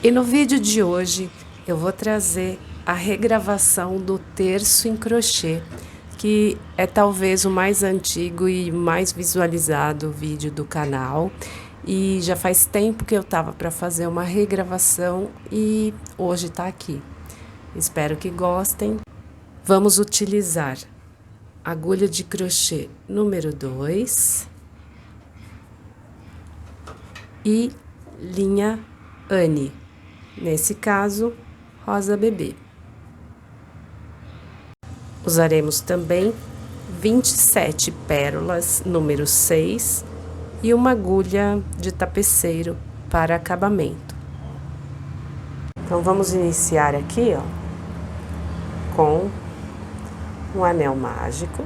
E no vídeo de hoje eu vou trazer a regravação do terço em crochê, que é talvez o mais antigo e mais visualizado vídeo do canal. E já faz tempo que eu tava para fazer uma regravação e hoje tá aqui. Espero que gostem. Vamos utilizar agulha de crochê número 2 e linha Anne. Nesse caso, rosa bebê. Usaremos também 27 pérolas, número 6, e uma agulha de tapeceiro para acabamento. Então, vamos iniciar aqui, ó, com um anel mágico.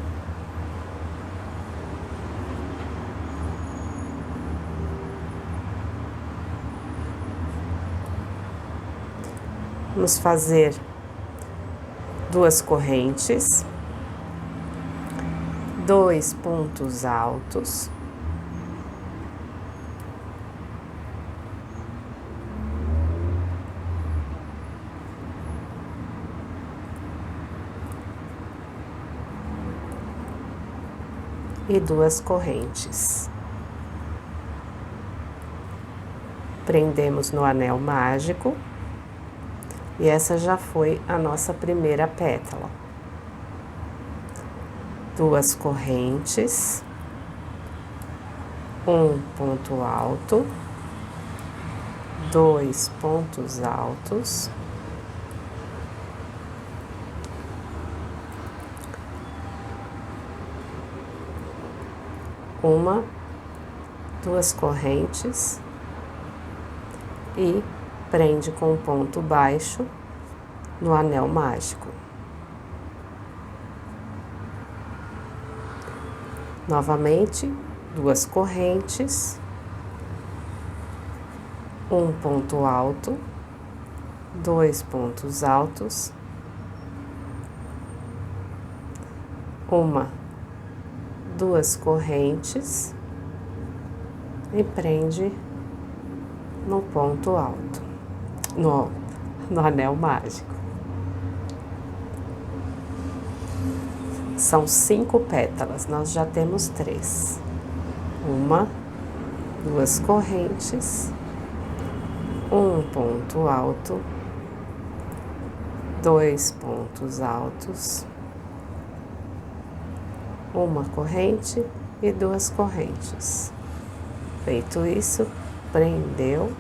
Vamos fazer 2 correntes, 2 pontos altos, e 2 correntes. Prendemos no anel mágico. E essa já foi a nossa primeira pétala. 2 correntes, um ponto alto, 2 pontos altos, uma, 2 correntes e prende com um ponto baixo no anel mágico. Novamente, 2 correntes, um ponto alto, 2 pontos altos, uma, 2 correntes e prende no ponto alto. No anel mágico. São 5 pétalas, nós já temos 3. Uma, 2 correntes, um ponto alto, 2 pontos altos, uma corrente e 2 correntes. Feito isso, prendeu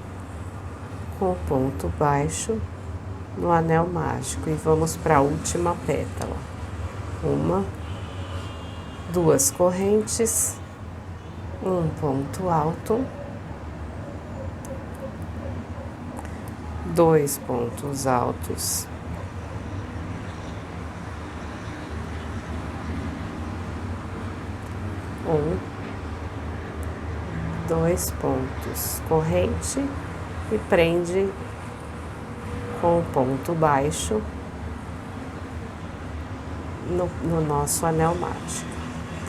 com ponto baixo no anel mágico e vamos para a última pétala. Uma, 2 correntes, um ponto alto, 2 pontos altos, um, 2 pontos, corrente e prende com o ponto baixo no nosso anel mágico.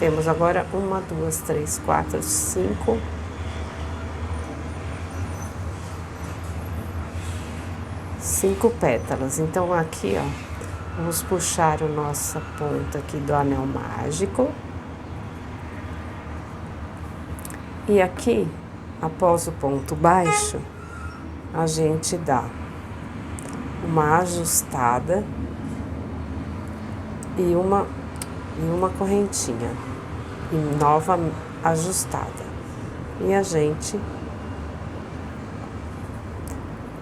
Temos agora 1, 2, 3, 4, 5. 5 pétalas. Então, aqui, ó, vamos puxar a nossa ponta aqui do anel mágico. E aqui, após o ponto baixo, a gente dá uma ajustada e uma correntinha e nova ajustada. E a gente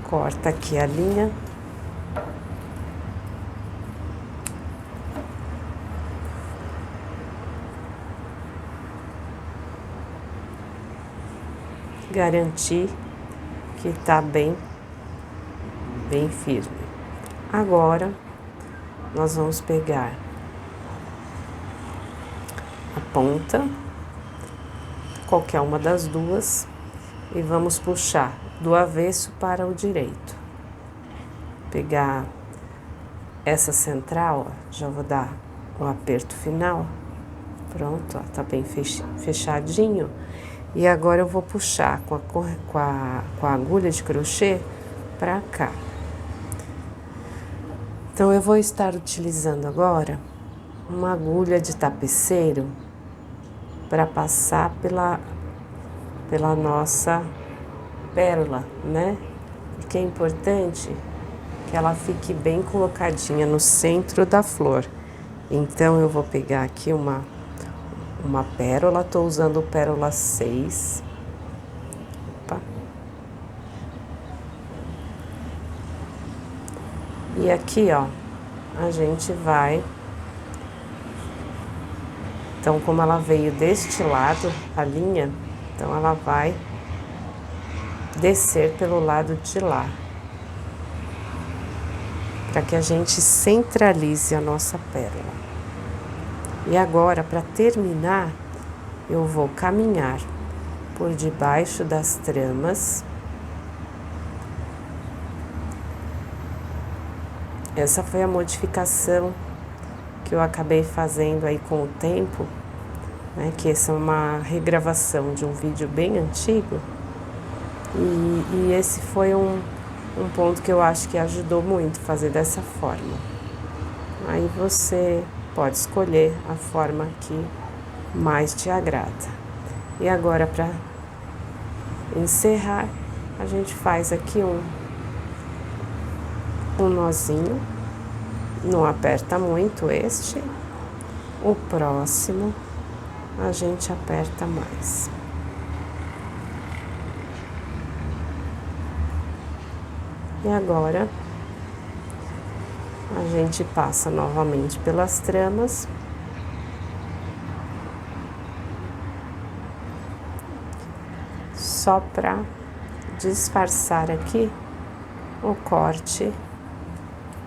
corta aqui a linha. Garantir que tá bem firme. Agora, nós vamos pegar a ponta, qualquer uma das duas, e vamos puxar do avesso para o direito. Pegar essa central, ó, já vou dar o aperto final. Pronto, ó, tá bem fechadinho. E agora eu vou puxar com a agulha de crochê pra cá. Então, eu vou estar utilizando agora uma agulha de tapeceiro para passar pela nossa pérola, né? Porque é importante que ela fique bem colocadinha no centro da flor. Então, eu vou pegar aqui uma pérola, tô usando pérola 6. Opa. E aqui, ó, a gente vai... Então, como ela veio deste lado, a linha, então ela vai descer pelo lado de lá. Para que a gente centralize a nossa pérola. E agora, para terminar, eu vou caminhar por debaixo das tramas. Essa foi a modificação que eu acabei fazendo aí com o tempo, né? Que essa é uma regravação de um vídeo bem antigo. E esse foi um ponto que eu acho que ajudou muito fazer dessa forma. Aí você pode escolher a forma que mais te agrada. E agora, para encerrar, a gente faz aqui um nozinho. Não aperta muito este. O próximo a gente aperta mais. E agora a gente passa novamente pelas tramas. Só para disfarçar aqui o corte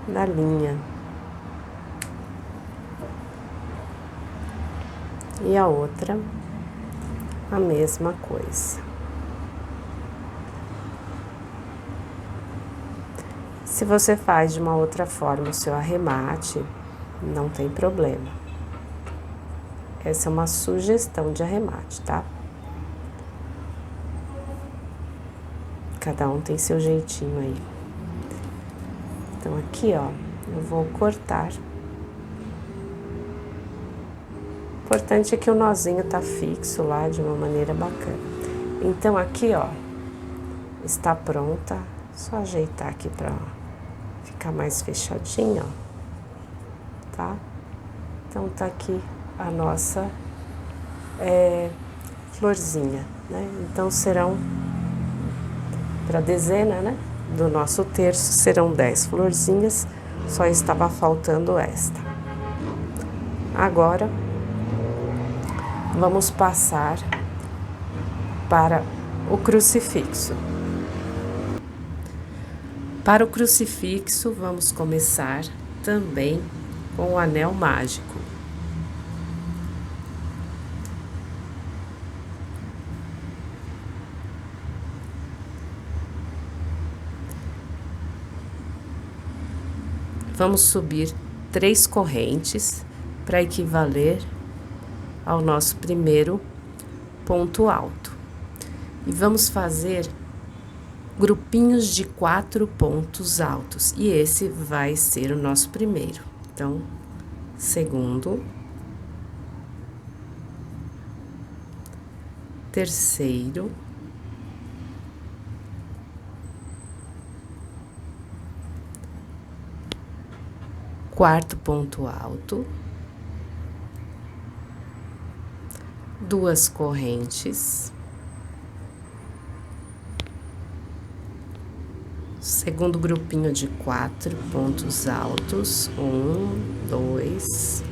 da linha. E a outra, a mesma coisa. Se você faz de uma outra forma o seu arremate, não tem problema. Essa é uma sugestão de arremate, tá? Cada um tem seu jeitinho aí. Então, aqui, ó, eu vou cortar. O importante é que o nozinho tá fixo lá de uma maneira bacana. Então, aqui, ó, está pronta. Só ajeitar aqui pra ficar mais fechadinho, ó. Tá? Então, tá aqui a nossa florzinha, né? Então, serão, pra dezena, né, do nosso terço, serão 10 florzinhas. Só estava faltando esta. Agora, vamos passar para o crucifixo. Para o crucifixo, vamos começar também com o anel mágico. Vamos subir 3 correntes para equivaler ao nosso primeiro ponto alto. E vamos fazer grupinhos de 4 pontos altos. E esse vai ser o nosso primeiro. Então, segundo, terceiro, quarto ponto alto, 2 correntes, segundo grupinho de 4 pontos altos, 1, 2,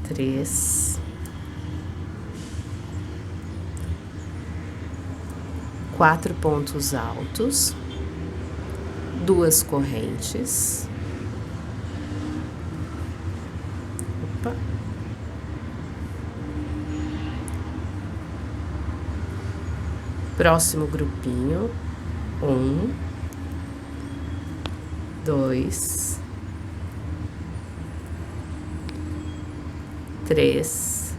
3, 4 pontos altos, 2 correntes. Opa. Próximo grupinho, 1, 2, 3,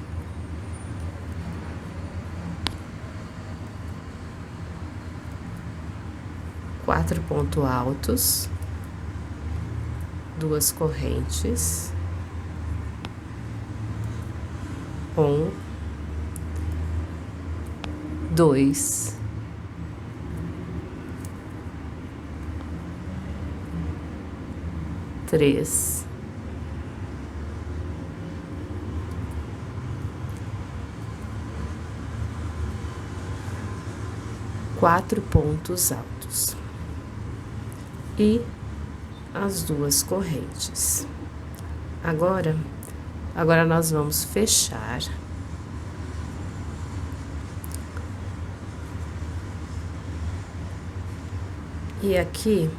4 pontos altos, 2 correntes, 1, 2, 3, 4 pontos altos e as 2 correntes. Agora nós vamos fechar e aqui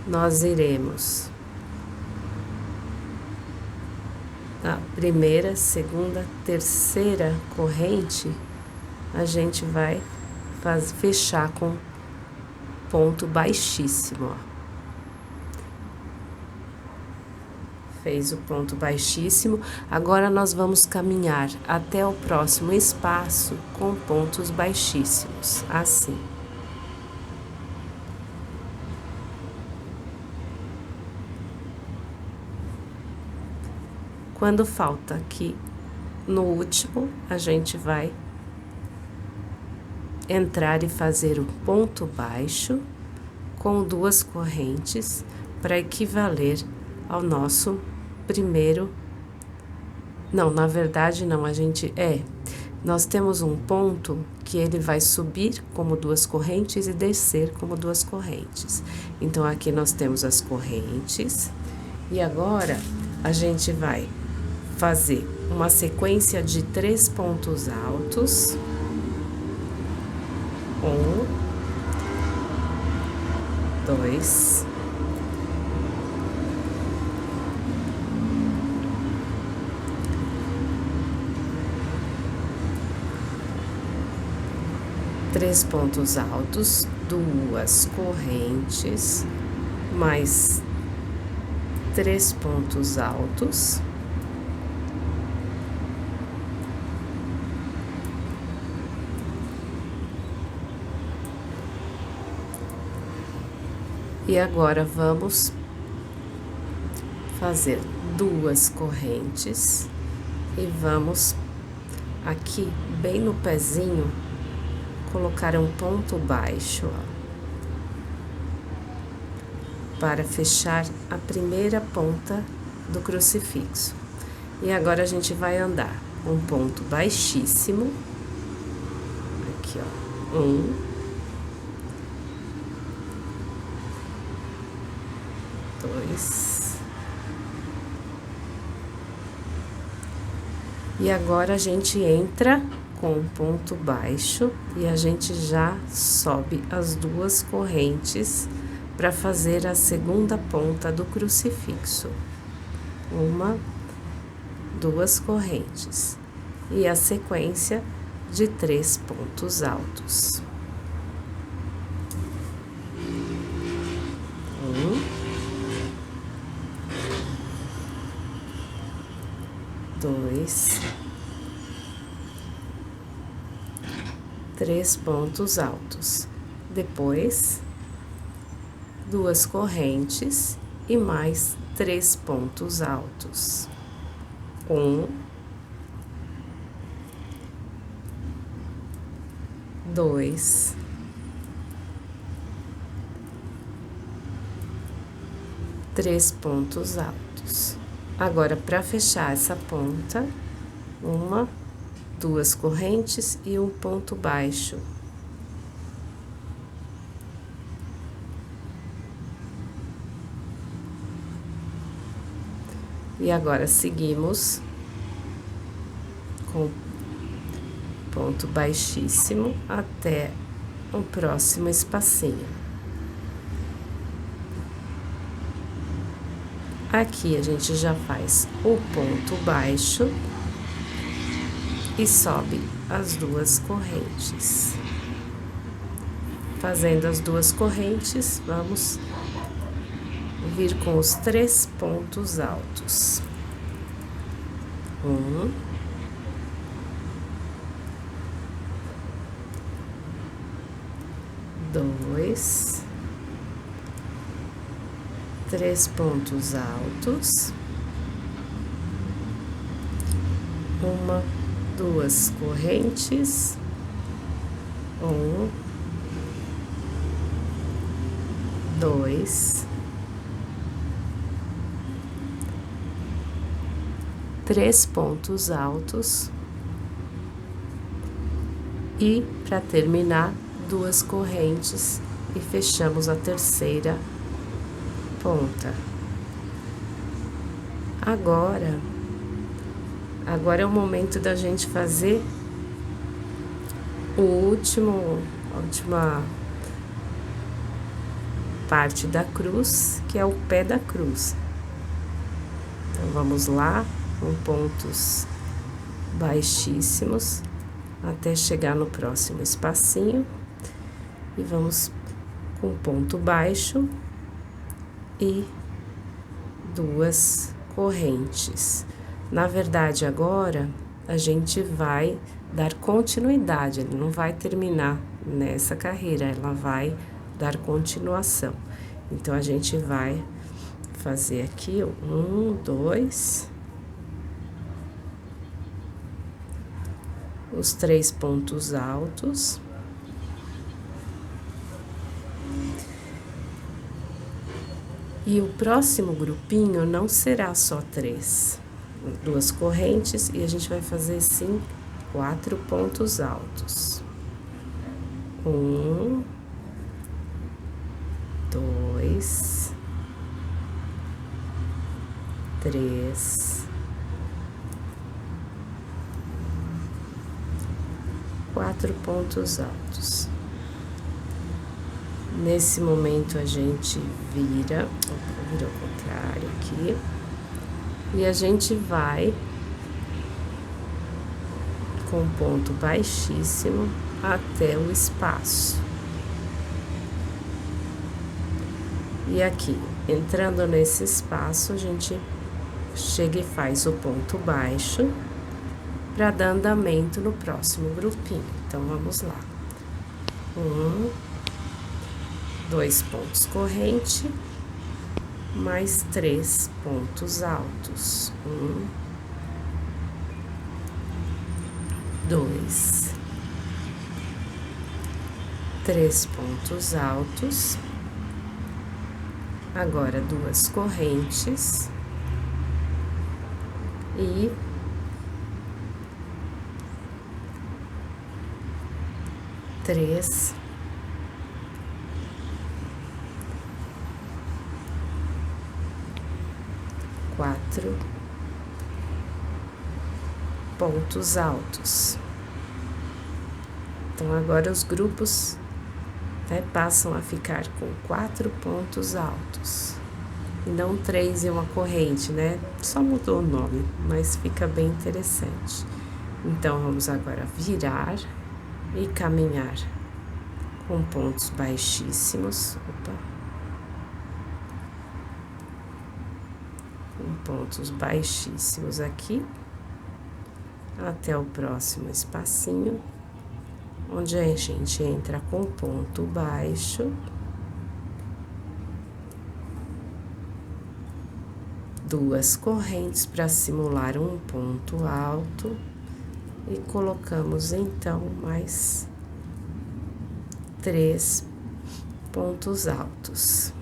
nós iremos na primeira, segunda, terceira corrente, a gente vai fechar com ponto baixíssimo, ó. Fez o ponto baixíssimo, agora nós vamos caminhar até o próximo espaço com pontos baixíssimos, assim. Quando falta aqui no último, a gente vai entrar e fazer o ponto baixo com 2 correntes para equivaler ao nosso primeiro. Não, na verdade não, nós temos um ponto que ele vai subir como 2 correntes e descer como 2 correntes. Então aqui nós temos as correntes e agora a gente vai fazer uma sequência de 3 pontos altos. 1, 2, 3 pontos altos, 2 correntes, mais 3 pontos altos. E agora vamos fazer 2 correntes e vamos aqui bem no pezinho colocar um ponto baixo, ó, para fechar a primeira ponta do crucifixo. E agora a gente vai andar um ponto baixíssimo, aqui ó, 1, 2, e agora a gente entra com um ponto baixo e a gente já sobe as 2 correntes para fazer a segunda ponta do crucifixo. 1, 2 correntes e a sequência de 3 pontos altos. 2, 3 pontos altos. Depois, 2 correntes e mais 3 pontos altos. 1, 2, 3 pontos altos. Agora, para fechar essa ponta, 1, 2 correntes e um ponto baixo. E agora seguimos com ponto baixíssimo até o próximo espacinho. Aqui a gente já faz o ponto baixo e sobe as 2 correntes. Fazendo as 2 correntes, vamos vir com os 3 pontos altos. Um, dois, 3 pontos altos, uma, 2 correntes, 2, 3 pontos altos e, para terminar, 2 correntes e fechamos a terceira ponta. Agora é o momento da gente fazer a última parte da cruz, que é o pé da cruz. Então, vamos lá, com pontos baixíssimos, até chegar no próximo espacinho. E vamos com ponto baixo e 2 correntes. Na verdade, agora, a gente vai dar continuidade, ele não vai terminar nessa carreira, ela vai dar continuação. Então, a gente vai fazer aqui 1, 2, os 3 pontos altos. E o próximo grupinho não será só 3, 2 correntes, e a gente vai fazer, sim, 4 pontos altos. 1, 2, 3, 4 pontos altos. Nesse momento, a gente vira ao contrário aqui, e a gente vai com ponto baixíssimo até o espaço. E aqui, entrando nesse espaço, a gente chega e faz o ponto baixo para dar andamento no próximo grupinho. Então, vamos lá. 2 pontos corrente, mais 3 pontos altos. 2, 3 pontos altos. Agora, 2 correntes e 3 4 pontos altos. Então, agora os grupos passam a ficar com 4 pontos altos. E não 3 e uma corrente, né? Só mudou o nome, mas fica bem interessante. Então, vamos agora virar e caminhar com pontos baixíssimos. Pontos baixíssimos aqui, até o próximo espacinho, onde a gente entra com ponto baixo, 2 correntes para simular um ponto alto, e colocamos então mais 3 pontos altos.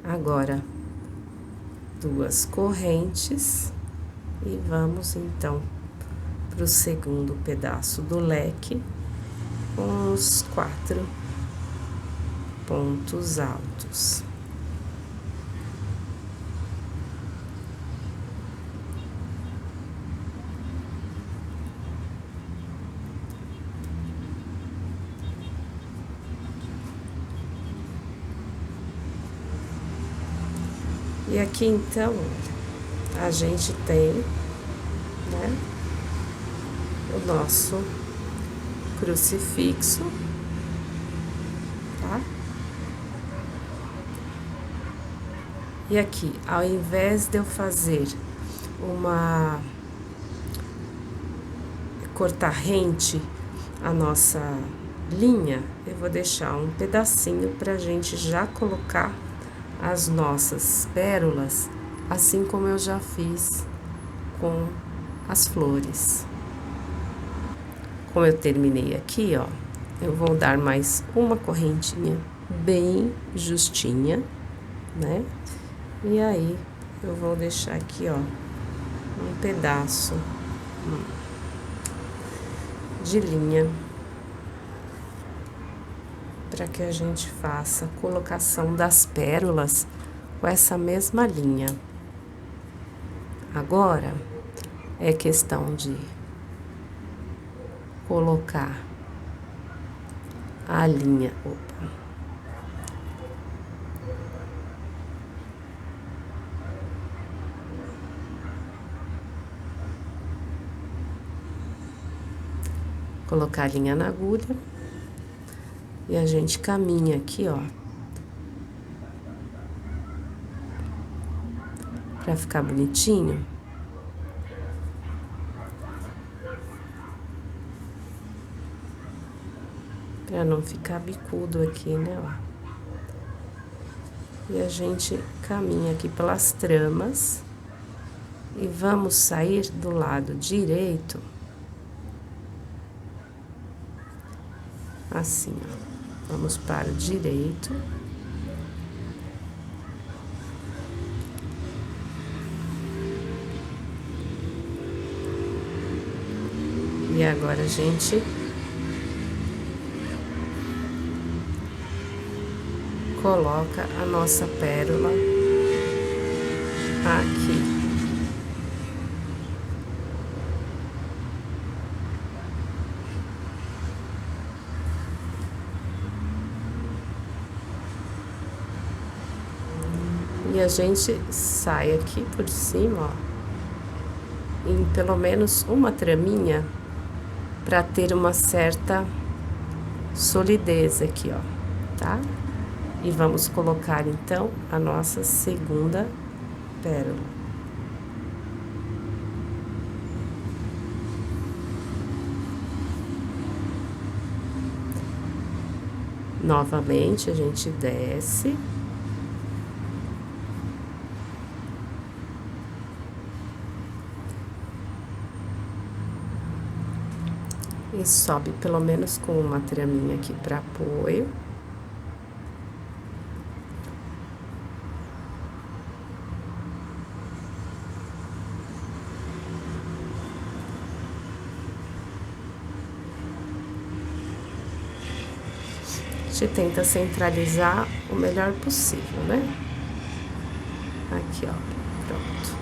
Agora, 2 correntes e vamos então para o segundo pedaço do leque com os 4 pontos altos. E aqui, então, a gente tem, né, o nosso crucifixo, tá? E aqui, ao invés de eu fazer cortar rente a nossa linha, eu vou deixar um pedacinho pra gente já colocar as nossas pérolas, assim como eu já fiz com as flores. Como eu terminei aqui, ó, eu vou dar mais uma correntinha bem justinha, né? E aí, eu vou deixar aqui, ó, um pedaço de linha para que a gente faça a colocação das pérolas com essa mesma linha. Agora, é questão de colocar a linha, colocar a linha na agulha e a gente caminha aqui, ó, pra ficar bonitinho. Pra não ficar bicudo aqui, né, ó. E a gente caminha aqui pelas tramas e vamos sair do lado direito, assim, ó. Vamos para o direito. E agora a gente coloca a nossa pérola aqui. E a gente sai aqui por cima, ó, em pelo menos uma traminha, para ter uma certa solidez aqui, ó, tá? E vamos colocar então a nossa segunda pérola. Novamente a gente desce. E sobe pelo menos com uma traminha aqui para apoio. A gente tenta centralizar o melhor possível, né? Aqui, ó, pronto.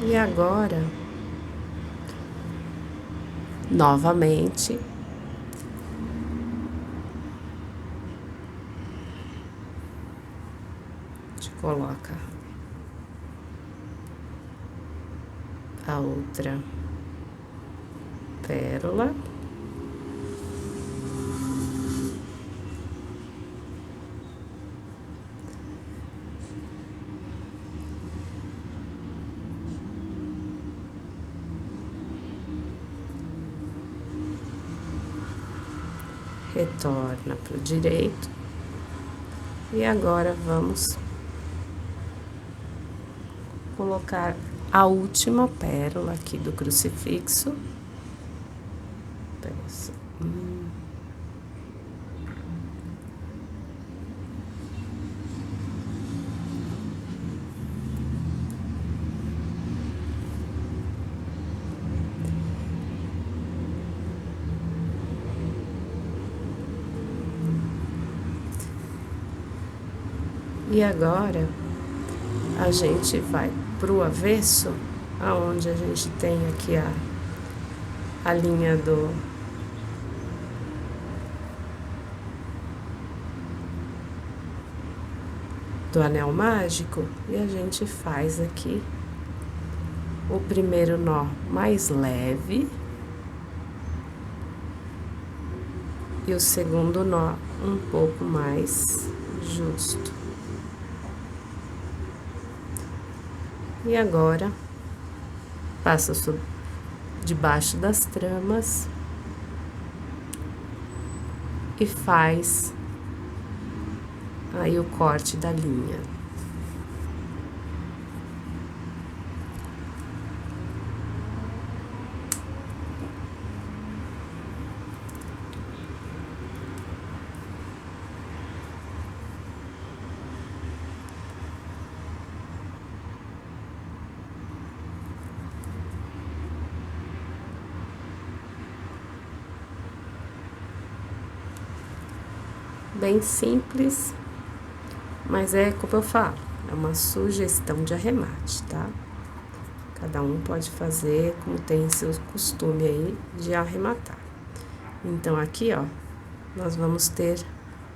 E agora, novamente, a gente coloca a outra pérola. Retorna para o direito. E agora vamos colocar a última pérola aqui do crucifixo. E agora, a gente vai pro avesso, aonde a gente tem aqui a linha do anel mágico, e a gente faz aqui o primeiro nó mais leve e o segundo nó um pouco mais justo. E agora, passa debaixo das tramas e faz aí o corte da linha. Bem simples, mas é como eu falo, é uma sugestão de arremate, tá? Cada um pode fazer como tem seu costume aí de arrematar. Então, aqui, ó, nós vamos ter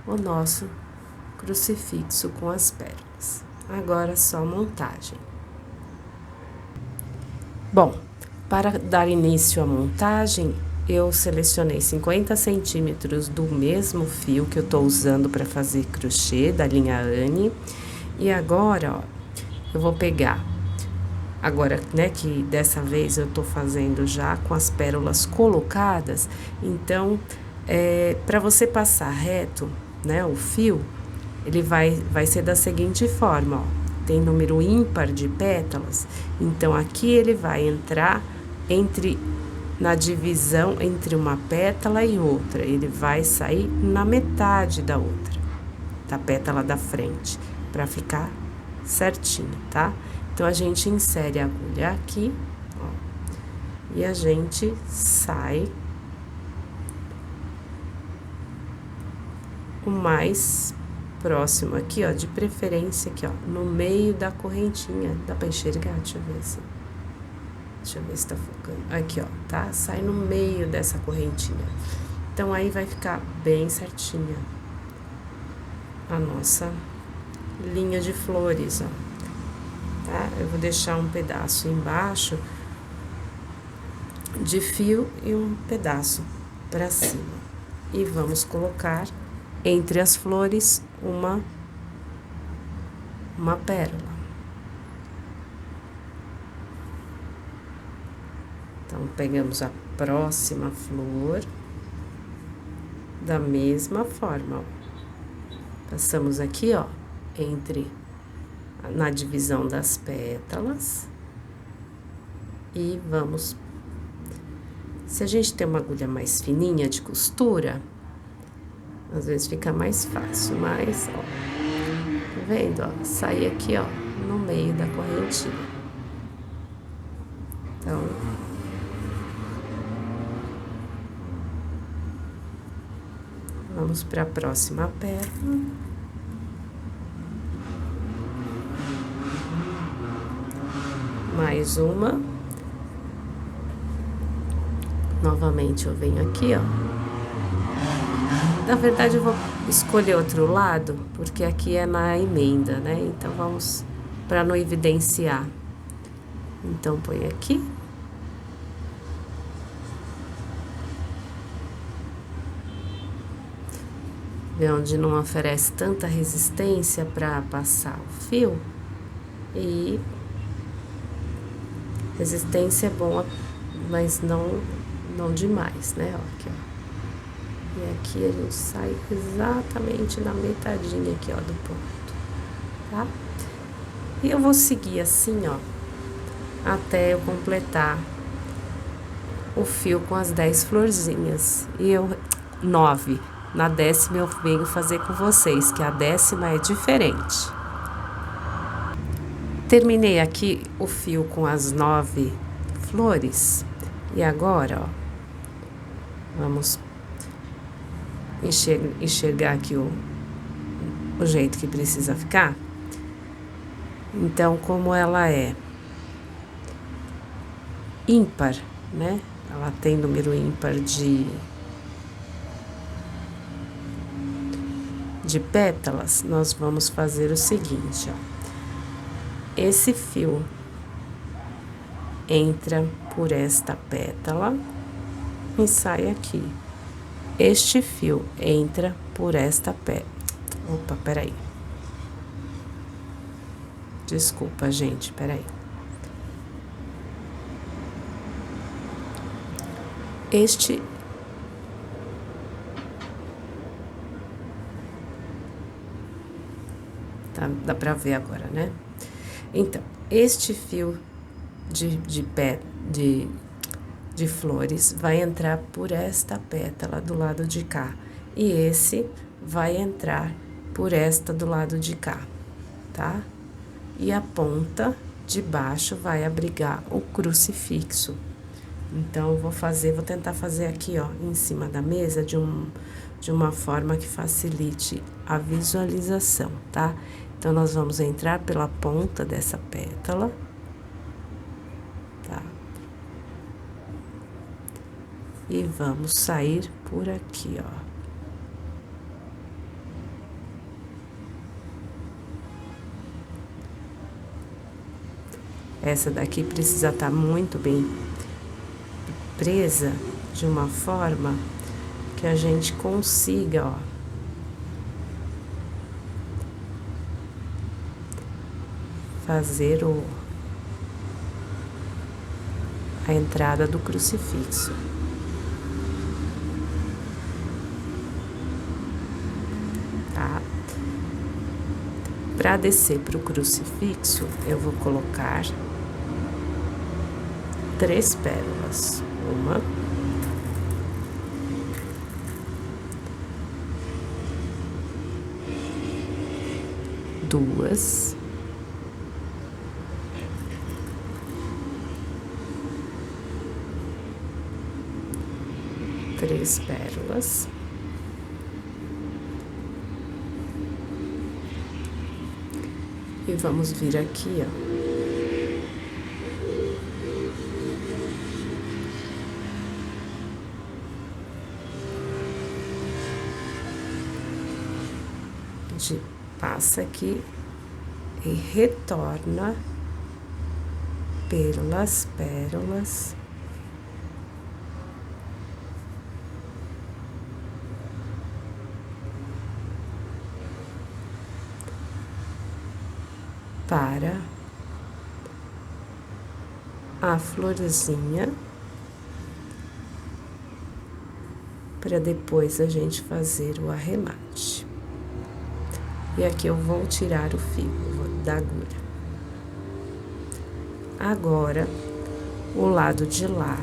o nosso crucifixo com as pérolas. Agora, só montagem. Bom, para dar início à montagem, eu selecionei 50 centímetros do mesmo fio que eu tô usando para fazer crochê, da linha Anne. E agora, ó, eu vou pegar, agora, né, que dessa vez eu tô fazendo já com as pérolas colocadas, então, para você passar reto, né, o fio, ele vai ser da seguinte forma, ó. Tem número ímpar de pétalas, então aqui ele vai entrar na divisão entre uma pétala e outra, ele vai sair na metade da outra, da pétala da frente, para ficar certinho, tá? Então, a gente insere a agulha aqui, ó, e a gente sai o mais próximo aqui, ó, de preferência aqui, ó, no meio da correntinha. Dá pra enxergar? Deixa eu ver assim. Deixa eu ver se tá focando. Aqui, ó, tá? Sai no meio dessa correntinha. Então, aí vai ficar bem certinha a nossa linha de flores, ó. Tá? Eu vou deixar um pedaço embaixo de fio e um pedaço pra cima. E vamos colocar entre as flores uma pérola. Então, pegamos a próxima flor da mesma forma, ó. Passamos aqui, ó, na divisão das pétalas e vamos. Se a gente tem uma agulha mais fininha de costura, às vezes fica mais fácil, mas, ó, tá vendo, ó? Sai aqui, ó, no meio da correntinha. Então, vamos para a próxima pérola. Mais uma. Novamente eu venho aqui, ó. Na verdade, eu vou escolher outro lado, porque aqui é na emenda, né? Então, vamos, para não evidenciar. Então, põe aqui. Vê onde não oferece tanta resistência para passar o fio. E resistência é boa, mas não demais, né? Ó, aqui, ó. E aqui a gente sai exatamente na metadinha aqui, ó, do ponto, tá? E eu vou seguir assim, ó, até eu completar o fio com as 10 florzinhas. E 9. Na 10ª eu venho fazer com vocês, que a 10ª é diferente. Terminei aqui o fio com as 9 flores. E agora, ó, vamos enxergar aqui o jeito que precisa ficar. Então, como ela é ímpar, né? Ela tem número ímpar de pétalas, nós vamos fazer o seguinte, ó. Esse fio entra por esta pétala e sai aqui. Este fio entra por esta pétala. Opa, peraí. Desculpa, gente, peraí. Este tá, dá pra ver agora, né? Então, este fio de flores vai entrar por esta pétala do lado de cá. E esse vai entrar por esta do lado de cá, tá? E a ponta de baixo vai abrigar o crucifixo. Então, vou tentar fazer aqui, ó, em cima da mesa de uma forma que facilite a visualização, tá? Então, nós vamos entrar pela ponta dessa pétala, tá? E vamos sair por aqui, ó. Essa daqui precisa estar muito bem presa de uma forma que a gente consiga, ó, fazer a entrada do crucifixo. Tá? Para descer para o crucifixo, eu vou colocar 3 pérolas. Uma, duas, três pérolas. E vamos vir aqui, ó. A gente passa aqui e retorna pelas pérolas. Para a florzinha, para depois a gente fazer o arremate. E aqui eu vou tirar o fio da agulha. Agora, o lado de lá,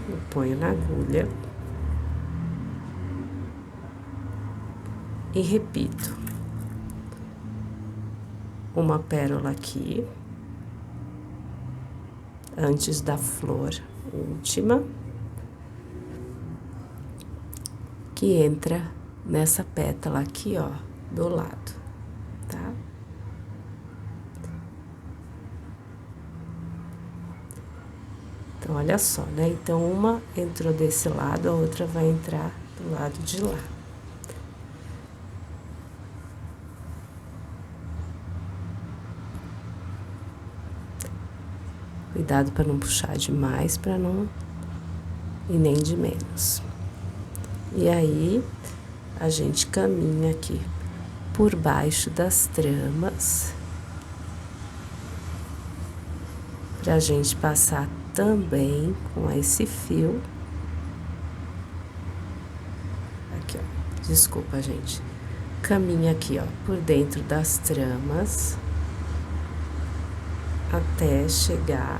eu ponho na agulha e repito. Uma pérola aqui, antes da flor última, que entra nessa pétala aqui, ó, do lado, tá? Então, olha só, né? Então, uma entrou desse lado, a outra vai entrar do lado de lá. Cuidado para não puxar demais, para não... e nem de menos. E aí, a gente caminha aqui por baixo das tramas, pra gente passar também com esse fio. Aqui, ó. Desculpa, gente. Caminha aqui, ó, por dentro das tramas, até chegar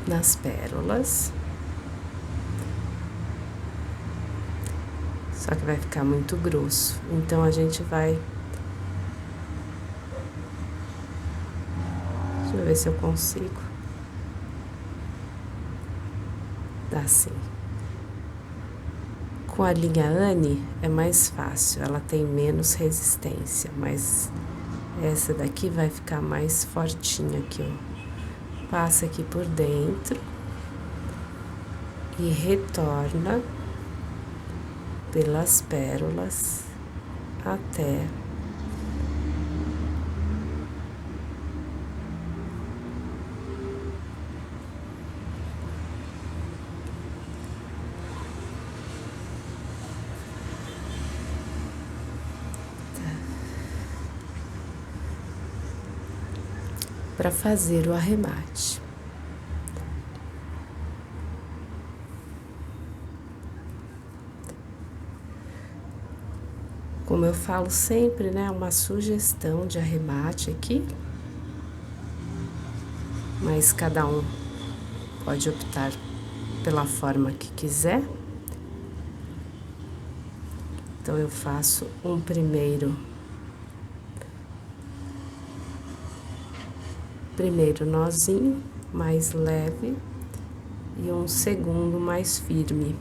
nas pérolas. Só que vai ficar muito grosso, então a gente vai... Deixa eu ver se eu consigo. Dá assim. Com a linha Anne é mais fácil, ela tem menos resistência, mas essa daqui vai ficar mais fortinha aqui, ó. Passa aqui por dentro e retorna pelas pérolas até para fazer o arremate. Como eu falo sempre, né, uma sugestão de arremate aqui, mas cada um pode optar pela forma que quiser. Então, eu faço um primeiro nozinho mais leve e um segundo mais firme.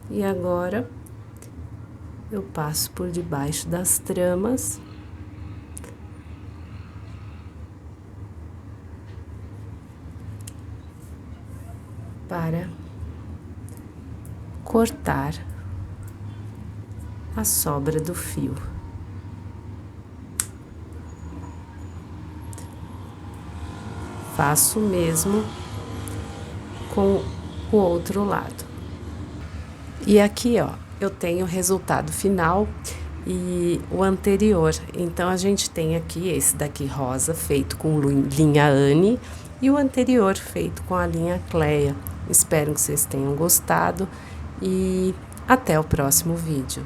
E agora, eu passo por debaixo das tramas para cortar a sobra do fio. Faço o mesmo com o outro lado. E aqui, ó, eu tenho o resultado final e o anterior. Então, a gente tem aqui esse daqui rosa, feito com linha Anne, e o anterior feito com a linha Cleia. Espero que vocês tenham gostado e até o próximo vídeo.